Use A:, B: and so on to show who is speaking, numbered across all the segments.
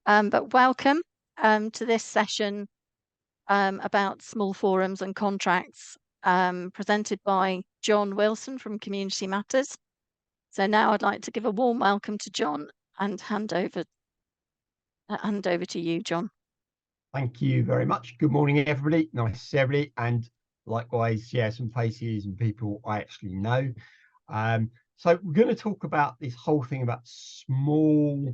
A: But welcome to this session about small forums and contracts, presented by John Wilson from Community Matters. So now I'd like to give a warm welcome to John and hand over to you, John.
B: Thank you very much. Good morning, everybody. Nice to see everybody. And likewise, yeah, some faces and people I actually know. So we're going to talk about this whole thing about small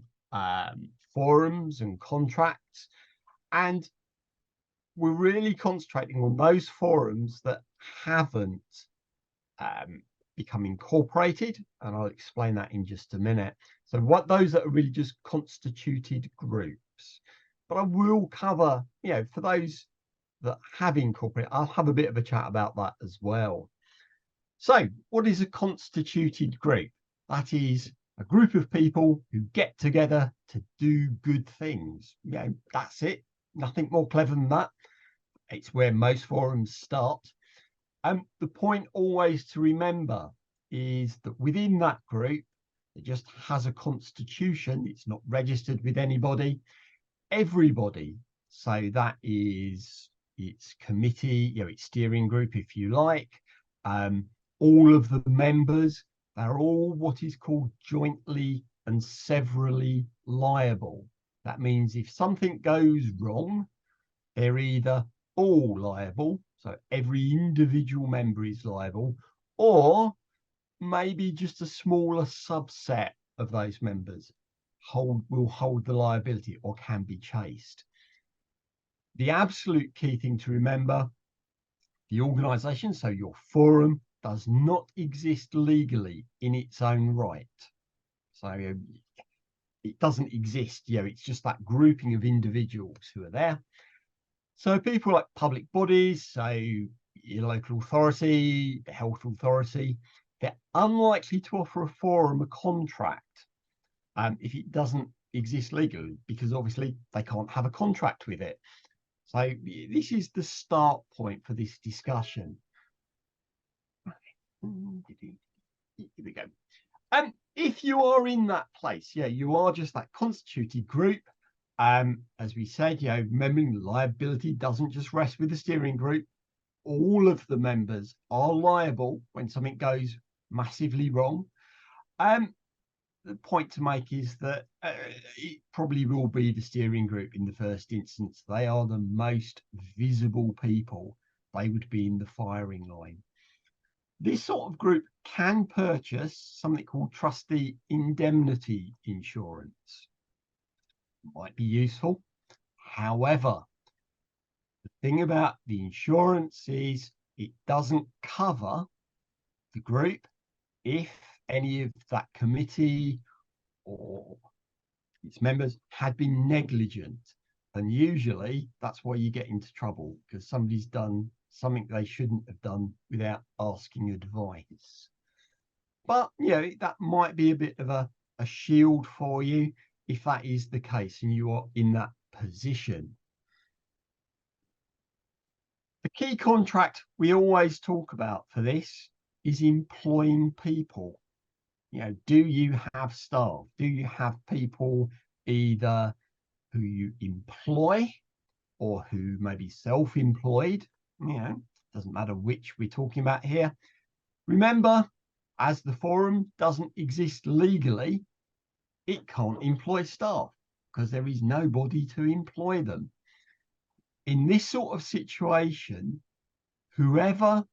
B: forums and contracts. And we're really concentrating on those forums that haven't become incorporated. And I'll explain that in just a minute. So what those that are really just constituted groups. But I will cover, for those that have incorporated, I'll have a bit of a chat about that as well. So what is a constituted group? That is a group of people who get together to do good things. That's it. Nothing more clever than that. It's where most forums start. The point always to remember is that within that group, it just has a constitution. It's not registered with anybody. Everybody, so that is its committee, its steering group, if you like, all of the members, they're all what is called jointly and severally liable. That means if something goes wrong, they're either all liable, so every individual member is liable, or maybe just a smaller subset of those members will hold the liability or can be chased. The absolute key thing to remember, the organisation, so your forum, does not exist legally in its own right. So it doesn't exist. It's just that grouping of individuals who are there. So people like public bodies, so your local authority, the health authority, they're unlikely to offer a forum a contract if it doesn't exist legally, because obviously they can't have a contract with it. So this is the start point for this discussion. Here we go. If you are in that place, you are just that constituted group. As we said, remembering liability doesn't just rest with the steering group. All of the members are liable when something goes massively wrong. The point to make is that it probably will be the steering group in the first instance. They are the most visible people. They would be in the firing line. This sort of group can purchase something called trustee indemnity insurance. Might be useful. However, the thing about the insurance is it doesn't cover the group if any of that committee or its members had been negligent. And usually that's why you get into trouble, because somebody's done something they shouldn't have done without asking advice. But that might be a bit of a shield for you if that is the case and you are in that position. The key contract we always talk about for this is employing people. Do you have staff? Do you have people either who you employ or who may be self-employed? Doesn't matter which we're talking about here. Remember, as the forum doesn't exist legally, it can't employ staff because there is nobody to employ them. In this sort of situation, whoever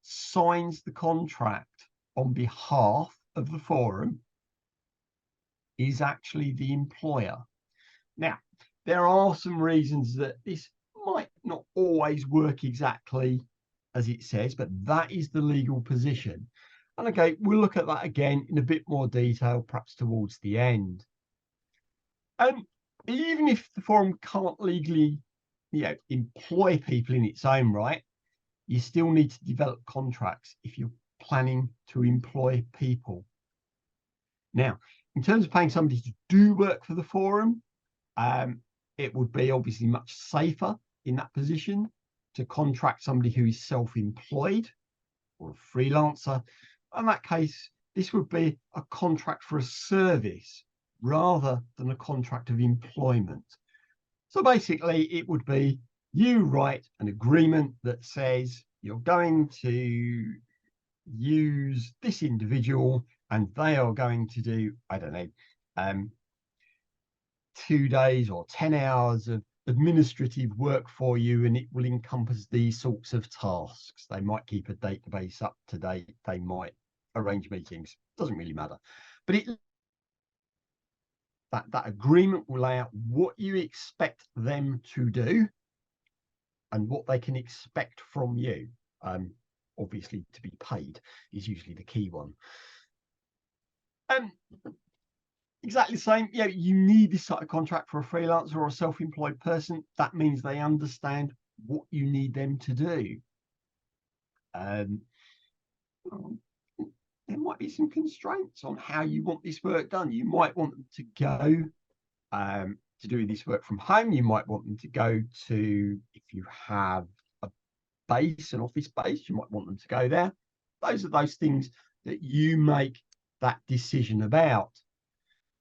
B: signs the contract on behalf of the forum is actually the employer. Now, there are some reasons that this might not always work exactly as it says, but that is the legal position. And okay, we'll look at that again in a bit more detail, perhaps towards the end. Even if the forum can't legally, employ people in its own right, you still need to develop contracts if you're planning to employ people. Now, in terms of paying somebody to do work for the forum, it would be obviously much safer in that position to contract somebody who is self-employed or a freelancer. In that case, this would be a contract for a service rather than a contract of employment. So basically, it would be you write an agreement that says you're going to use this individual and they are going to do, I don't know, 2 days or 10 hours of administrative work for you, and it will encompass these sorts of tasks. They might keep a database up to date, they might arrange meetings, doesn't really matter. But that agreement will lay out what you expect them to do and what they can expect from you. Obviously, to be paid is usually the key one. Exactly the same. Yeah, you need this sort of contract for a freelancer or a self-employed person. That means they understand what you need them to do. There might be some constraints on how you want this work done. You might want them to go to do this work from home. You might want them to go to, if you have a base, an office base, you might want them to go there. Those are those things that you make that decision about.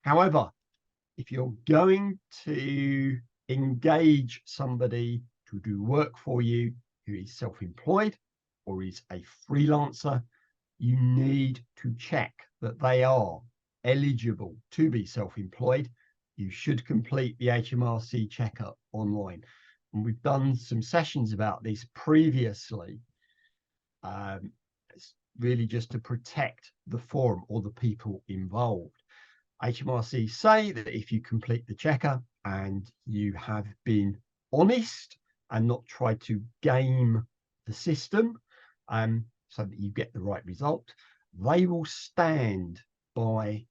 B: However, if you're going to engage somebody to do work for you who is self-employed or is a freelancer, you need to check that they are eligible to be self-employed. You should complete the HMRC checker online. And we've done some sessions about this previously. It's really just to protect the forum or the people involved. HMRC say that if you complete the checker and you have been honest and not tried to game the system so that you get the right result, they will stand by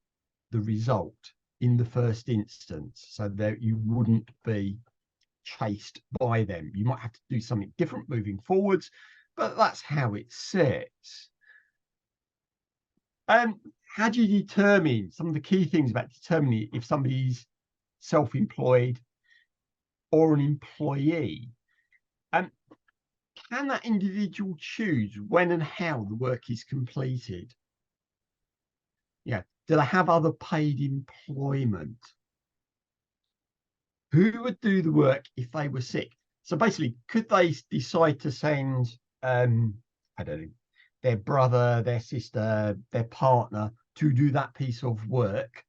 B: the result in the first instance, so that you wouldn't be chased by them. You might have to do something different moving forwards, but that's how it sits. How do you determine some of the key things about determining if somebody's self-employed or an employee? Can that individual choose when and how the work is completed? Yeah, do they have other paid employment? Who would do the work if they were sick? So basically, could they decide to send, I don't know, their brother, their sister, their partner to do that piece of work,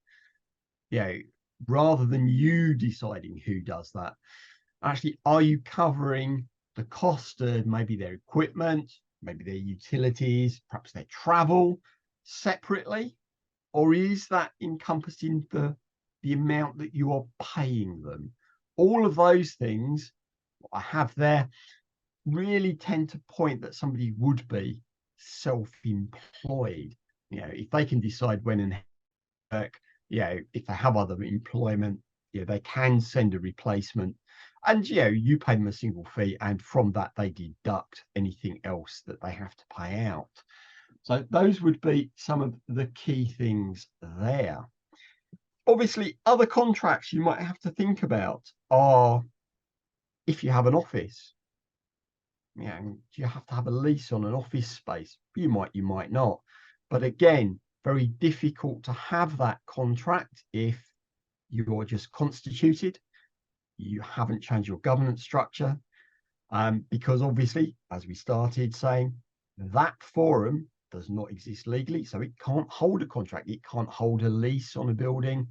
B: rather than you deciding who does that? Actually, are you covering the cost of maybe their equipment, maybe their utilities, perhaps their travel separately? Or is that encompassed in the amount that you are paying them? All of those things I have there really tend to point that somebody would be self-employed. If they can decide when and work, if they have other employment, they can send a replacement, and you pay them a single fee, and from that they deduct anything else that they have to pay out. So those would be some of the key things there. Obviously, other contracts you might have to think about are if you have an office. Do you have to have a lease on an office space? You might not. But again, very difficult to have that contract if you're just constituted, you haven't changed your governance structure, because obviously, as we started saying, that forum does not exist legally, so it can't hold a contract, it can't hold a lease on a building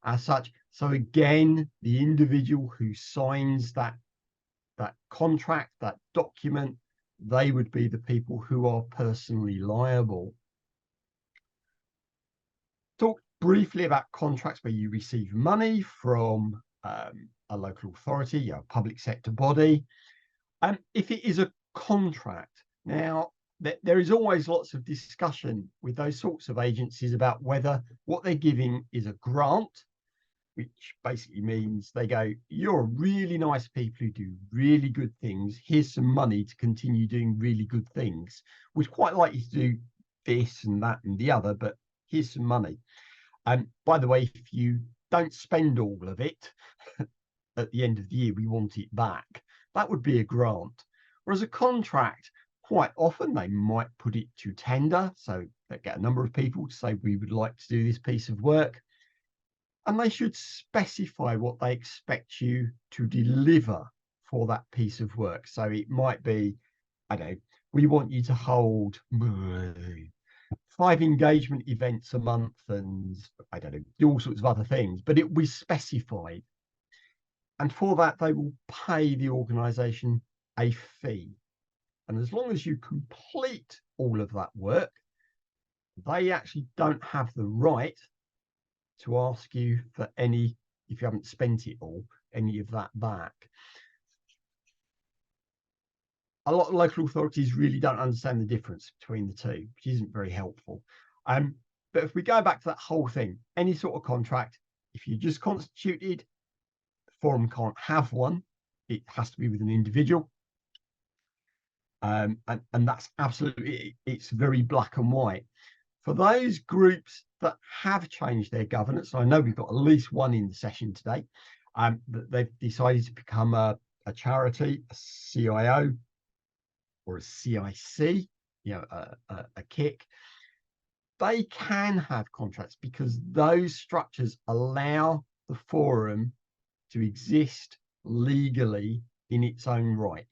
B: as such. So again, the individual who signs that contract, that document, they would be the people who are personally liable. Talk briefly about contracts where you receive money from a local authority, a public sector body. If it is a contract, now there is always lots of discussion with those sorts of agencies about whether what they're giving is a grant, which basically means they go, you're really nice people who do really good things. Here's some money to continue doing really good things. We'd quite like you to do this and that and the other, but here's some money. And by the way, if you don't spend all of it at the end of the year, we want it back. That would be a grant. Whereas a contract, quite often they might put it to tender. So they get a number of people to say, we would like to do this piece of work. and they should specify what they expect you to deliver for that piece of work. So it might be, I don't know, we want you to hold 5 engagement events a month, and I don't know, do all sorts of other things, but it will be specified. And for that, they will pay the organisation a fee. And as long as you complete all of that work, they actually don't have the right to ask you for any, if you haven't spent it all, any of that back. A lot of local authorities really don't understand the difference between the two, which isn't very helpful. But if we go back to that whole thing, any sort of contract, if you just constituted, the forum can't have one. It has to be with an individual. And that's absolutely, it's very black and white. For those groups that have changed their governance, I know we've got at least one in the session today, that they've decided to become a charity, a CIO, or a CIC, you know, a kick. They can have contracts because those structures allow the forum to exist legally in its own right.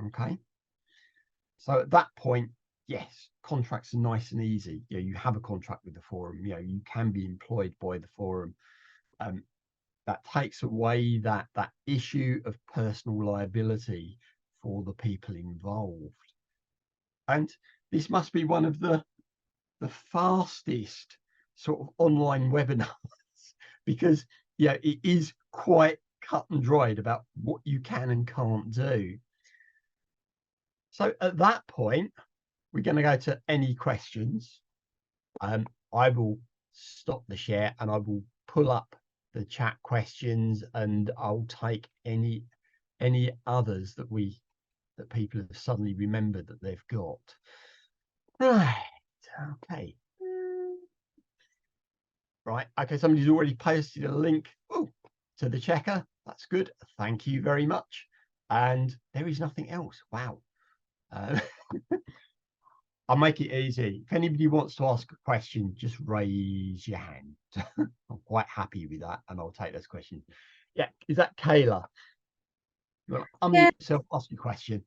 B: Okay. So at that point, yes, contracts are nice and easy. You know, you have a contract with the forum, you know, you can be employed by the forum. That takes away that issue of personal liability for the people involved. And this must be one of the fastest sort of online webinars because, yeah, it is quite cut and dried about what you can and can't do. So at that point, we're going to go to any questions. I will stop the share and I will pull up the chat questions, and I'll take any others that people have suddenly remembered that they've got. Right. Okay. Right. Okay. Somebody's already posted a link to the checker. That's good. Thank you very much. And there is nothing else. Wow. I'll make it easy. If anybody wants to ask a question, just raise your hand. I'm quite happy with that, and I'll take those questions. Yeah, is that Kayla? You want to unmute yourself, ask your question.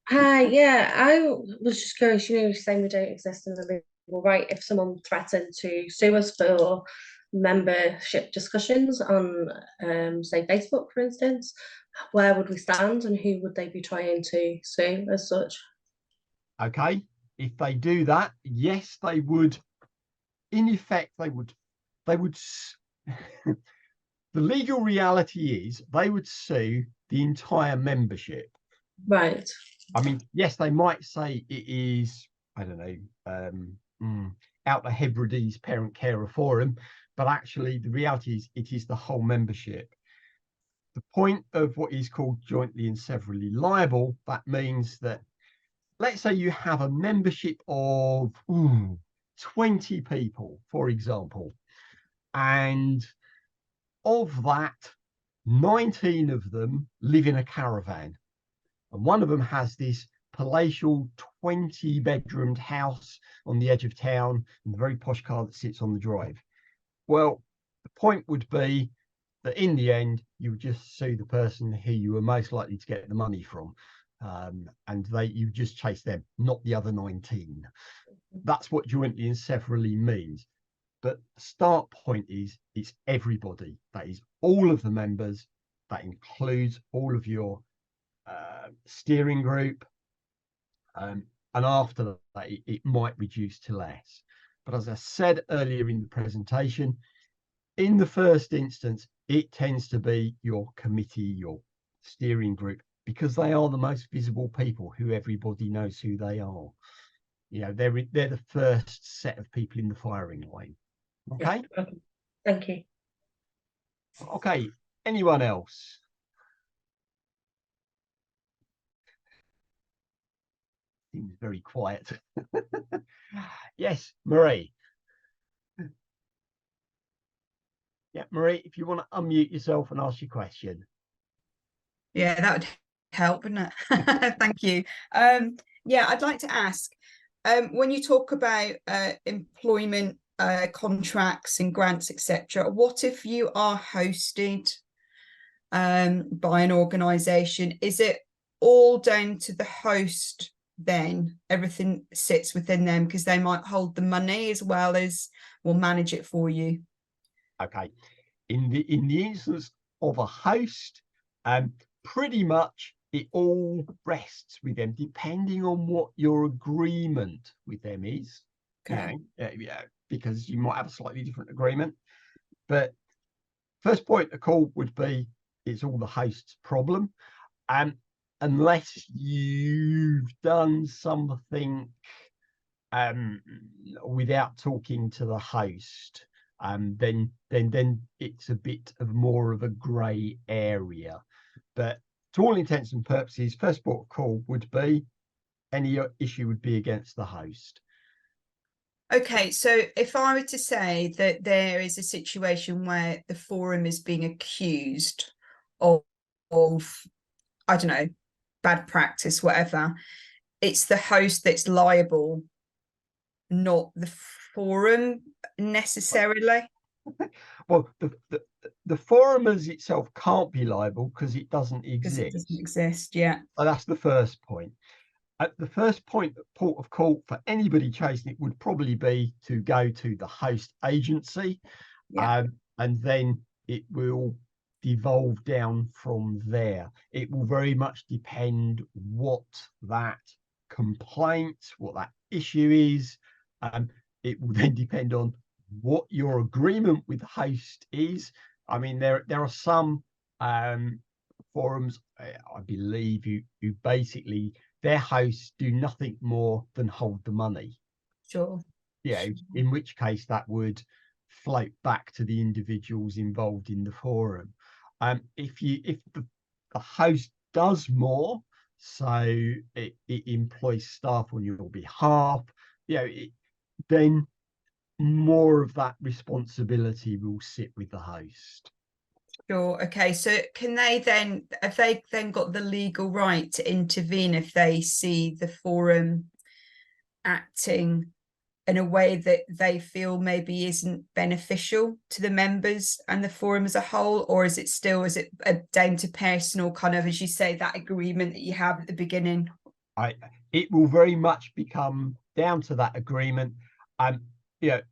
C: Hi, yeah, I was just curious, you know, you're saying we don't exist in the legal right. If someone threatened to sue us for membership discussions on, say, Facebook, for instance, where would we stand and who would they be trying to sue as such?
B: Okay, if they do that, yes, they would. In effect, they would. The legal reality is they would sue the entire membership.
C: Right.
B: I mean, yes, they might say it is, I don't know, Out the Hebrides Parent Carer Forum, but actually the reality is it is the whole membership. The point of what is called jointly and severally liable, that means that, let's say you have a membership of 20 people, for example, and of that, 19 of them live in a caravan. And one of them has this palatial 20-bedroomed house on the edge of town and the very posh car that sits on the drive. Well, the point would be that in the end, you would just sue the person who you were most likely to get the money from. And you just chase them, not the other 19. That's what jointly and severally means. But the start point is it's everybody. That is all of the members. That includes all of your steering group, and after that it might reduce to less. But as I said earlier in the presentation, in the first instance it tends to be your committee, your steering group, because they are the most visible people who everybody knows who they are. You know, they're the first set of people in the firing line. Okay,
C: yeah. Thank you.
B: Okay, anyone else? Seems very quiet. Yes, Marie. Yeah, Marie, if you want to unmute yourself and ask your question.
D: Yeah, that would help, wouldn't it? Thank you. Yeah, I'd like to ask, when you talk about employment contracts and grants, etc. What if you are hosted by an organization? Is it all down to the host then? Everything sits within them because they might hold the money as well as will manage it for you.
B: Okay. In the instance of a host, pretty much it all rests with them, depending on what your agreement with them is.
D: Okay.
B: Yeah, because you might have a slightly different agreement. But first point of call would be it's all the host's problem. Unless you've done something without talking to the host, then it's a bit of more of a grey area. But to all intents and purposes, first port of call would be any issue would be against the host.
D: Okay, so if I were to say that there is a situation where the forum is being accused of I don't know, bad practice, whatever, it's the host that's liable, not the forum necessarily.
B: Well, the forum as itself can't be liable because it doesn't exist.
D: Because it doesn't exist, yeah.
B: So that's the first point. At the first port of call for anybody chasing it would probably be to go to the host agency,
D: Yeah.
B: and then it will devolve down from there. It will very much depend what that complaint, what that issue is. It will then depend on what your agreement with the host is. I mean, there are some forums, I believe, who basically their hosts do nothing more than hold the money.
D: Sure.
B: Yeah, in which case that would float back to the individuals involved in the forum. If the host does more, so it employs staff on your behalf, then more of that responsibility will sit with the host.
D: Sure. Okay. So can they then, have they then got the legal right to intervene if they see the forum acting in a way that they feel maybe isn't beneficial to the members and the forum as a whole? Or is it down to personal kind of, as you say, that agreement that you have at the beginning?
B: It will very much become down to that agreement.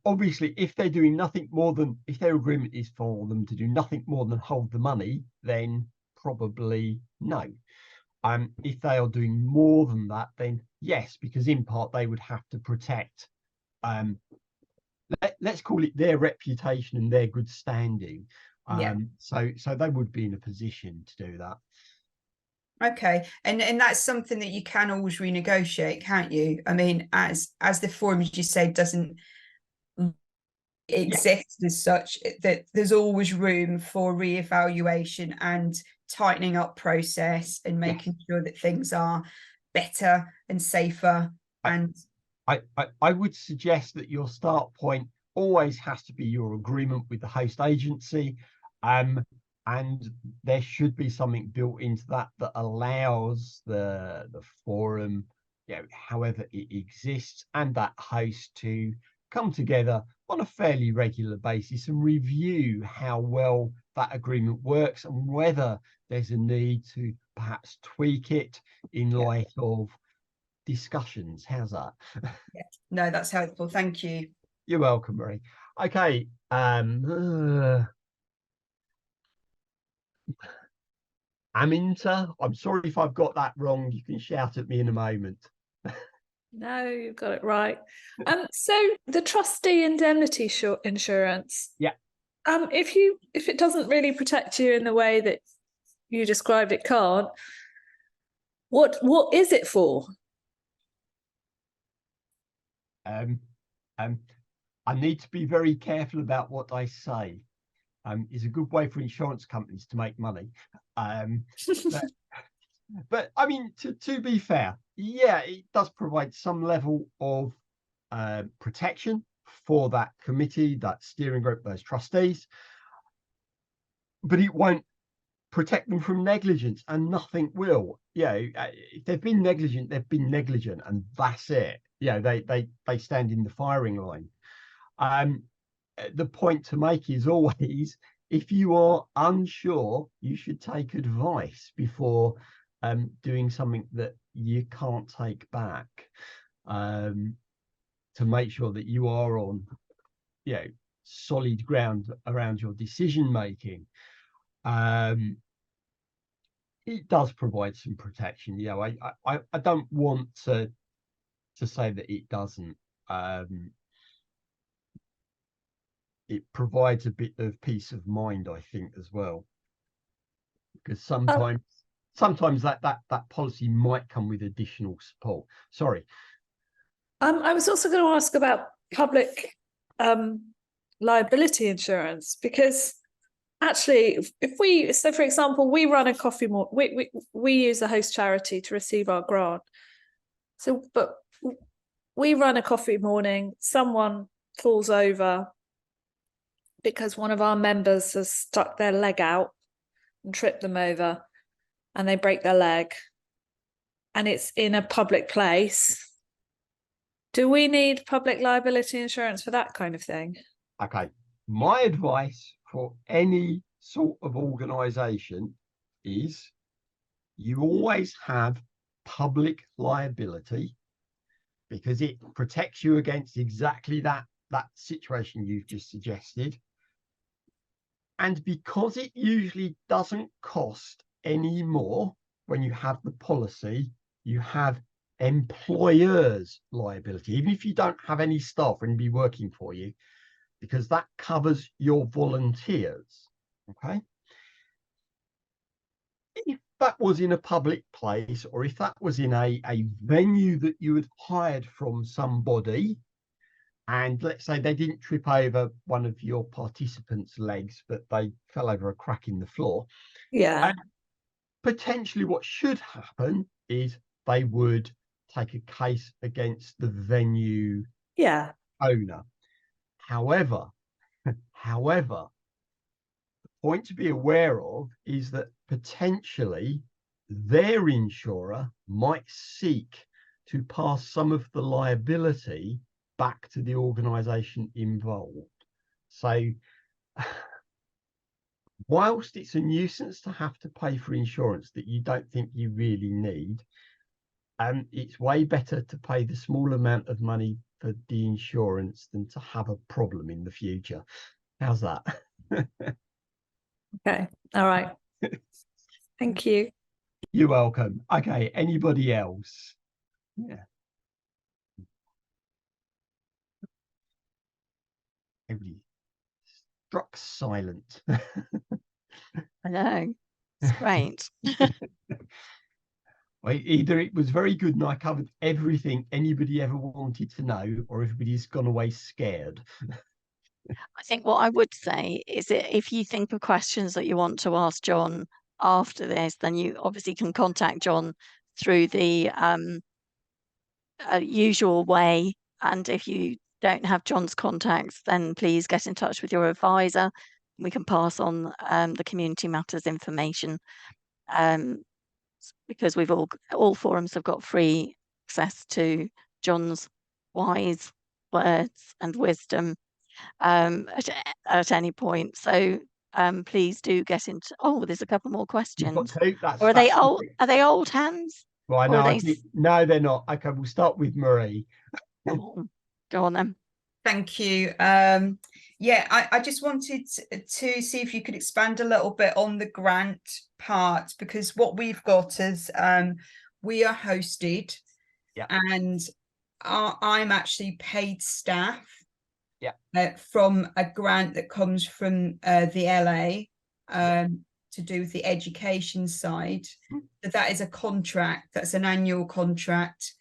B: Obviously, if they're doing nothing more than, if their agreement is for them to do nothing more than hold the money, then probably no. If they are doing more than that, then yes, because in part they would have to protect, let's call it their reputation and their good standing. So they would be in a position to do that.
D: Okay, and that's something that you can always renegotiate, can't you? I mean, as the forum, as you say, doesn't exist as such, that there's always room for reevaluation and tightening up process and making sure that things are better and safer. And
B: I would suggest that your start point always has to be your agreement with the host agency, and there should be something built into that allows the forum, however it exists, and that host to come together on a fairly regular basis and review how well that agreement works and whether there's a need to perhaps tweak it in light of discussions. How's that?
D: No, that's helpful. Thank you.
B: You're welcome, Marie. Okay. Aminta, I'm sorry if I've got that wrong. You can shout at me in a moment.
E: No, you've got it right. So the trustee indemnity insurance.
B: Yeah.
E: If it doesn't really protect you in the way that you described it can't, what is it for?
B: I need to be very careful about what I say. It's a good way for insurance companies to make money. But I mean, to be fair, it does provide some level of protection for that committee, that steering group, those trustees, but it won't protect them from negligence, and nothing will. If they've been negligent, they've been negligent, and that's it. They stand in the firing line. The point to make is always, if you are unsure, you should take advice before doing something that you can't take back, to make sure that you are on, you know, solid ground around your decision making. It does provide some protection. You know, I don't want to say that it doesn't. It provides a bit of peace of mind, I think, as well, because sometimes that policy might come with additional support. Sorry.
E: I was also going to ask about public liability insurance, because actually, so for example, we run a coffee we use a host charity to receive our grant. So, but we run a coffee morning, someone falls over because one of our members has stuck their leg out and tripped them over, and they break their leg, and it's in a public place. Do we need public liability insurance for that kind of thing?
B: Okay. My advice for any sort of organisation is you always have public liability, because it protects you against exactly that situation you've just suggested. And because it usually doesn't cost any more when you have the policy, you have employers' liability, even if you don't have any staff or anybody working for you, because that covers your volunteers. Okay. If that was in a public place, or if that was in a venue that you had hired from somebody, and let's say they didn't trip over one of your participants' legs, but they fell over a crack in the floor.
E: Yeah.
B: Potentially what should happen is they would take a case against the venue owner. However, the point to be aware of is that potentially their insurer might seek to pass some of the liability back to the organisation involved. So whilst it's a nuisance to have to pay for insurance that you don't think you really need, it's way better to pay the small amount of money for the insurance than to have a problem in the future. How's that?
E: Okay. All right. Thank you.
B: You're welcome. Okay. Anybody else? Yeah. Everybody struck silent.
A: I know. It's great.
B: Well, either it was very good and I covered everything anybody ever wanted to know, or everybody's gone away scared.
A: I think what I would say is that if you think of questions that you want to ask John after this, then you obviously can contact John through the usual way. And if you don't have John's contacts, then please get in touch with your advisor. We can pass on the community matters information, because we've all forums have got free access to John's wise words and wisdom at any point. So please do get into. Oh, there's a couple more questions. Or are they old? Are they old hands?
B: Well, I know. No, they're not. Okay, we'll start with Marie.
A: Go on then.
D: Thank you. Yeah, I just wanted to see if you could expand a little bit on the grant part, because what we've got is we are hosted, and I'm actually paid staff from a grant that comes from the LA to do with the education side. But that is a contract, that's an annual contract.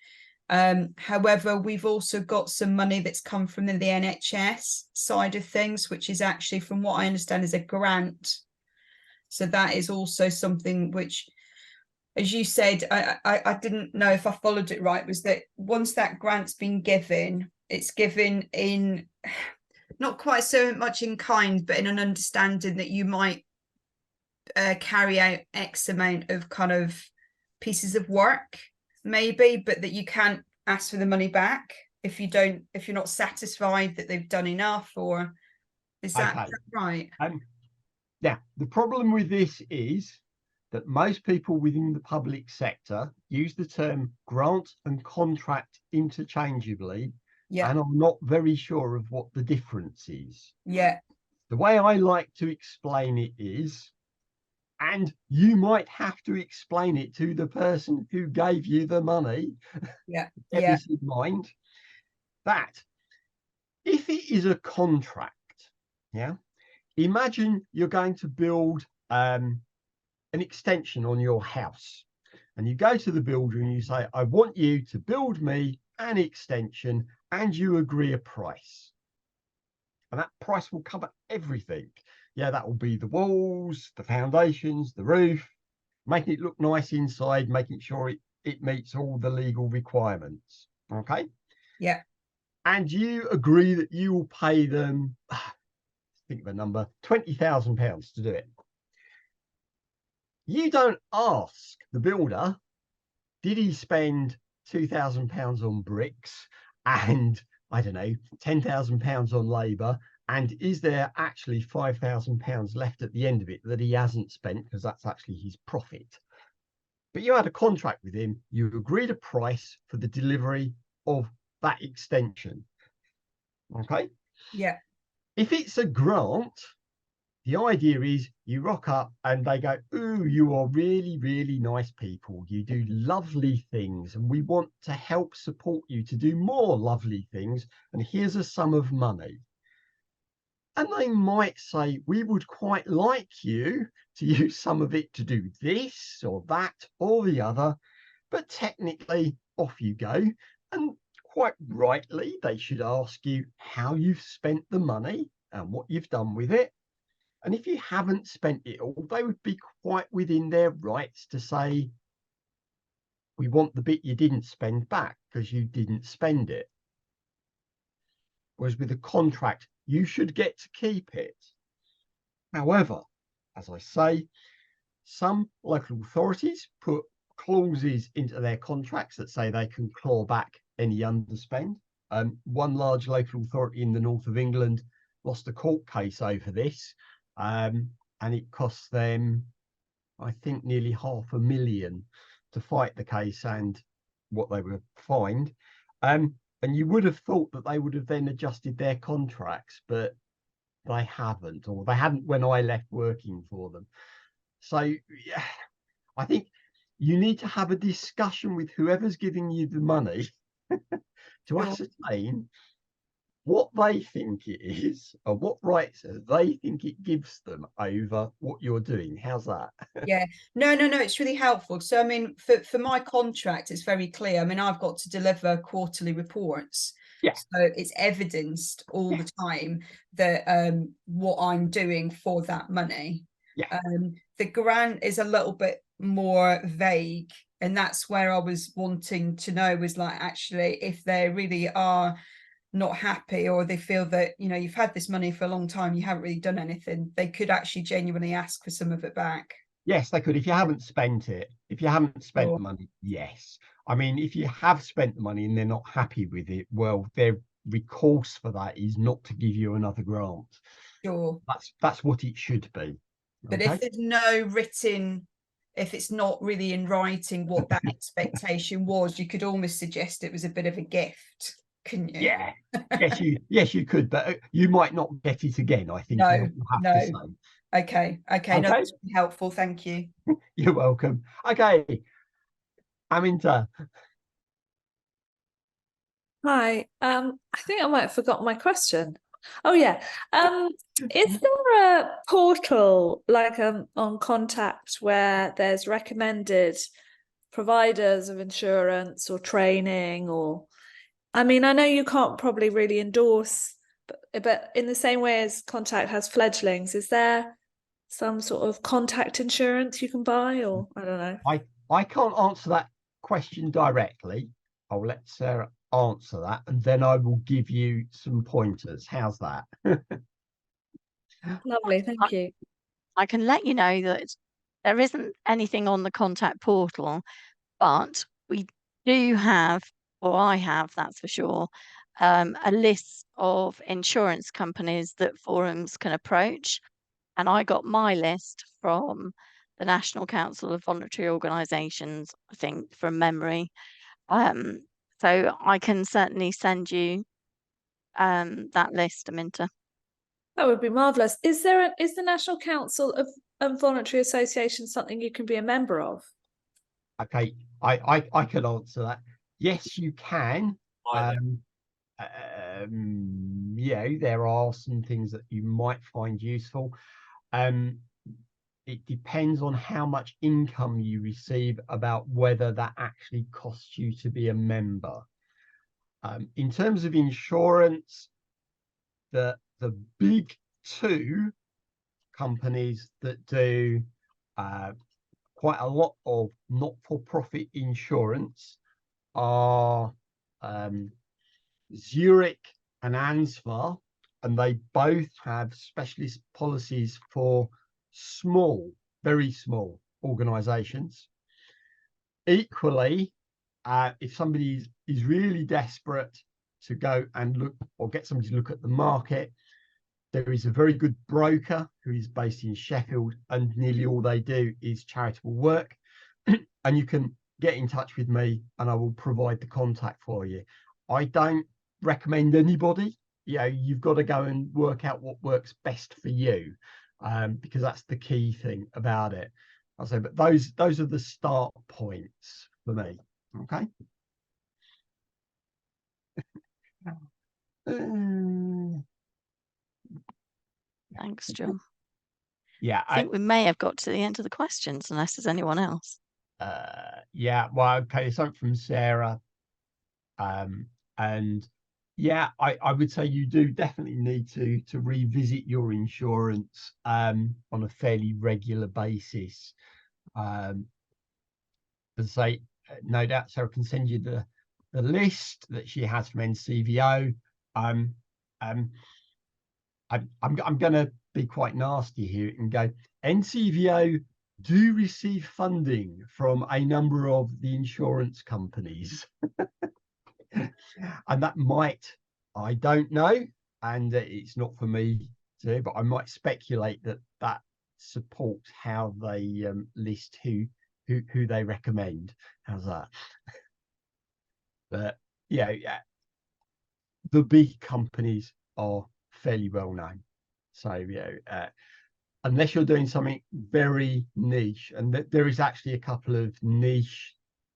D: However, we've also got some money that's come from the NHS side of things, which is actually, from what I understand, is a grant. So that is also something which, as you said, I didn't know if I followed it right, was that once that grant's been given, it's given in not quite so much in kind, but in an understanding that you might carry out X amount of kind of pieces of work, maybe, but that you can't ask for the money back. if you're not satisfied that they've done enough, or is that
B: Okay.
D: right?
B: Now, the problem with this is that most people within the public sector use the term grant and contract interchangeably,
D: Yeah,
B: and I'm not very sure of what the difference is.
D: yeah,
B: The way I like to explain it is, and you might have to explain it to the person who gave you the money,
D: yeah,
B: get
D: yeah,
B: this in mind, that if it is a contract, yeah, imagine you're going to build an extension on your house, and you go to the builder and you say, I want you to build me an extension, and you agree a price. And that price will cover everything. Yeah, that will be the walls, the foundations, the roof, making it look nice inside, making sure it meets all the legal requirements. Okay.
D: yeah,
B: And you agree that you will pay them, think of a number, £20,000 to do it. You don't ask the builder, did he spend £2,000 on bricks and, I don't know, £10,000 on labour? And is there actually £5,000 left at the end of it that he hasn't spent, because that's actually his profit? But you had a contract with him, you agreed a price for the delivery of that extension. Okay.
D: yeah,
B: If it's a grant, the idea is you rock up and they go, ooh, you are really, really nice people. You do lovely things, and we want to help support you to do more lovely things. And here's a sum of money. And they might say, we would quite like you to use some of it to do this or that or the other. But technically, off you go. And quite rightly, they should ask you how you've spent the money and what you've done with it. And if you haven't spent it all, they would be quite within their rights to say, we want the bit you didn't spend back because you didn't spend it. Whereas with a contract, you should get to keep it. However, as I say, some local authorities put clauses into their contracts that say they can claw back any underspend. One large local authority in the north of England lost a court case over this. And it cost them, I think, nearly £500,000 to fight the case and what they were fined. And you would have thought that they would have then adjusted their contracts, but they haven't, or they hadn't when I left working for them. So yeah, I think you need to have a discussion with whoever's giving you the money to ascertain what they think it is, or what rights they think it gives them over what you're doing. How's that?
D: yeah. No, it's really helpful. So I mean, for my contract, it's very clear. I mean, I've got to deliver quarterly reports.
B: Yeah.
D: So it's evidenced all the time that what I'm doing for that money.
B: Yeah.
D: The grant is a little bit more vague, and that's where I was wanting to know, was like, actually, if they really are not happy, or they feel that, you know, you've had this money for a long time, you haven't really done anything, they could actually genuinely ask for some of it back.
B: Yes, they could. If you haven't spent it, if you haven't spent
D: Sure.
B: the money, yes. I mean, if you have spent the money and they're not happy with it, well, their recourse for that is not to give you another grant.
D: Sure.
B: That's what it should be.
D: But
B: okay?
D: if there's no written, if it's not really in writing what that expectation was, you could almost suggest it was a bit of a gift, couldn't you?
B: Yeah. yes, you could, but you might not get it again, I think.
D: No,
B: you have to say.
D: Okay, no, that's really helpful. Thank you.
B: You're welcome. Okay, Aminta.
E: Hi. I think I might have forgotten my question. Oh yeah. Is there a portal like on Contact where there's recommended providers of insurance or training, or I mean, I know you can't probably really endorse, but in the same way as Contact has fledglings, is there some sort of contact insurance you can buy, or I don't know?
B: I can't answer that question directly. I'll let Sarah answer that, and then I will give you some pointers. How's that?
E: Lovely, thank you.
A: I can let you know that there isn't anything on the contact portal, but we do have or I have, that's for sure, a list of insurance companies that forums can approach. And I got my list from the National Council of Voluntary Organisations, I think, from memory. So I can certainly send you that list, Aminta.
E: That would be marvellous. Is the National Council of Voluntary Associations something you can be a member of?
B: Okay, I could answer that. Yes, you can. Yeah, there are some things that you might find useful. It depends on how much income you receive about whether that actually costs you to be a member. In terms of insurance, the big two companies that do quite a lot of not-for-profit insurance are Zurich and Ansvar, and they both have specialist policies for small, very small organizations. Equally, if somebody is really desperate to go and look or get somebody to look at the market, there is a very good broker who is based in Sheffield, and nearly all they do is charitable work. And you can get in touch with me and I will provide the contact for you. I don't recommend anybody. You've got to go and work out what works best for you, because that's the key thing about it. I'll say, but those are the start points for me. Okay.
A: Thanks, John.
B: Yeah,
A: I think we may have got to the end of the questions, unless there's anyone else.
B: Yeah, well, okay, something from Sarah. And yeah, I would say you do definitely need to revisit your insurance on a fairly regular basis. As I say, no doubt Sarah can send you the list that she has from NCVO. I'm going to be quite nasty here and go, NCVO do receive funding from a number of the insurance companies. And that might, I don't know, and it's not for me to do, but I might speculate that supports how they list who they recommend. How's that? But yeah, the big companies are fairly well known. So unless you're doing something very niche, and there is actually a couple of niche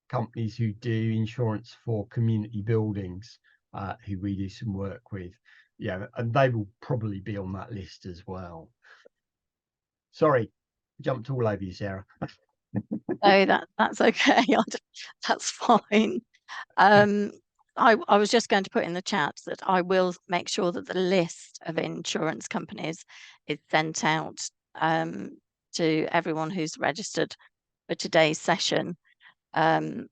B: companies who do insurance for community buildings, who we do some work with, and they will probably be on that list as well. Sorry, jumped all over you, Sarah.
A: No, that's okay. That's fine. I was just going to put in the chat that I will make sure that the list of insurance companies is sent out to everyone who's registered for today's session. And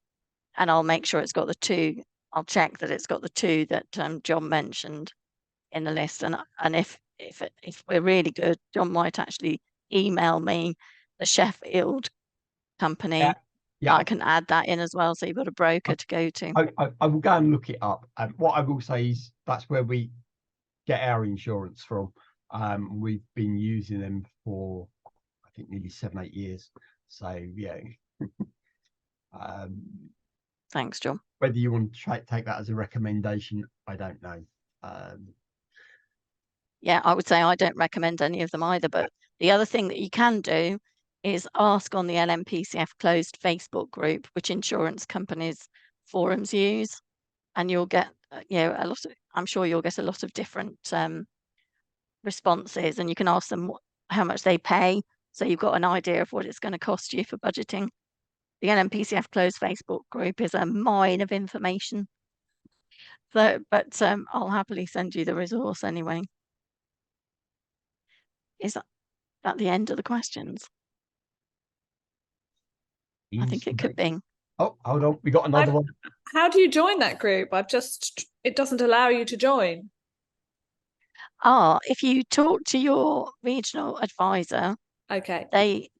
A: I'll make sure it's got the two. I'll check that it's got the two that John mentioned in the list. And if we're really good, John might actually email me the Sheffield company. Yeah, I can add that in as well. So you've got a broker to go to.
B: I will go and look it up. What I will say is that's where we get our insurance from. We've been using them for, I think, nearly 7-8 years. So yeah.
A: Thanks, John.
B: Whether you want to take that as a recommendation, I don't know.
A: Yeah, I would say I don't recommend any of them either. But the other thing that you can do is ask on the LMPCF closed Facebook group which insurance companies forums use, and you'll get a lot of, I'm sure you'll get a lot of different responses, and you can ask them how much they pay, so you've got an idea of what it's going to cost you for budgeting. The LMPCF closed Facebook group is a mine of information. So, but I'll happily send you the resource anyway. Is that the end of the questions? I think it could be.
B: Oh, hold on, we got another one.
E: How do you join that group? It doesn't allow you to join.
A: If you talk to your regional advisor,
E: okay,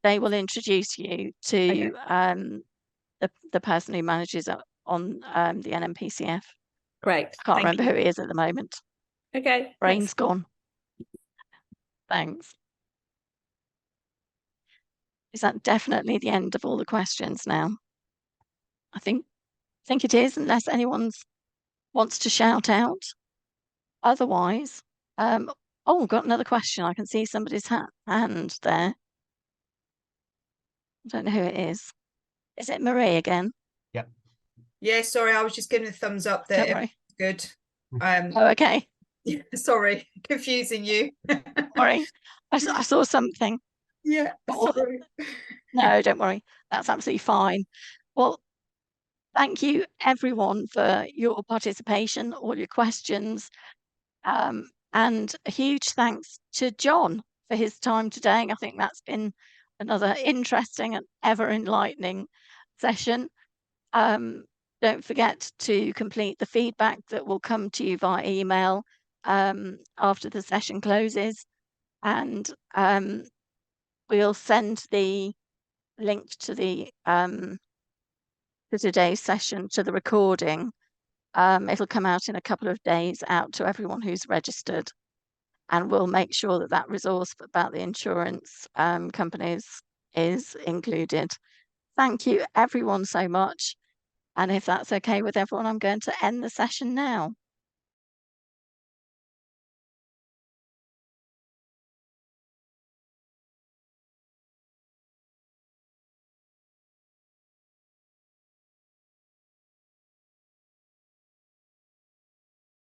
A: they will introduce you to the person who manages on the NMPCF.
E: Great.
A: I can't remember who it is at the moment.
E: Okay.
A: Brain's gone. Thanks. Is that definitely the end of all the questions now? I think it is, unless anyone wants to shout out. Otherwise, oh, got another question. I can see somebody's hand there. I don't know who it is. Is it Marie again?
B: Yep.
D: Yeah, sorry, I was just giving a thumbs up
A: Don't
D: there.
A: worry.
D: Good.
A: Oh, okay.
D: Sorry, confusing you.
A: Sorry. I saw something.
D: Yeah, sorry.
A: No, don't worry. That's absolutely fine. Well, thank you everyone for your participation, all your questions. And a huge thanks to John for his time today. I think that's been another interesting and ever enlightening session. Don't forget to complete the feedback that will come to you via email after the session closes. And we'll send the link to the to today's session, to the recording. It'll come out in a couple of days out to everyone who's registered, and we'll make sure that that resource about the insurance companies is included. Thank you everyone so much. And if that's okay with everyone, I'm going to end the session now.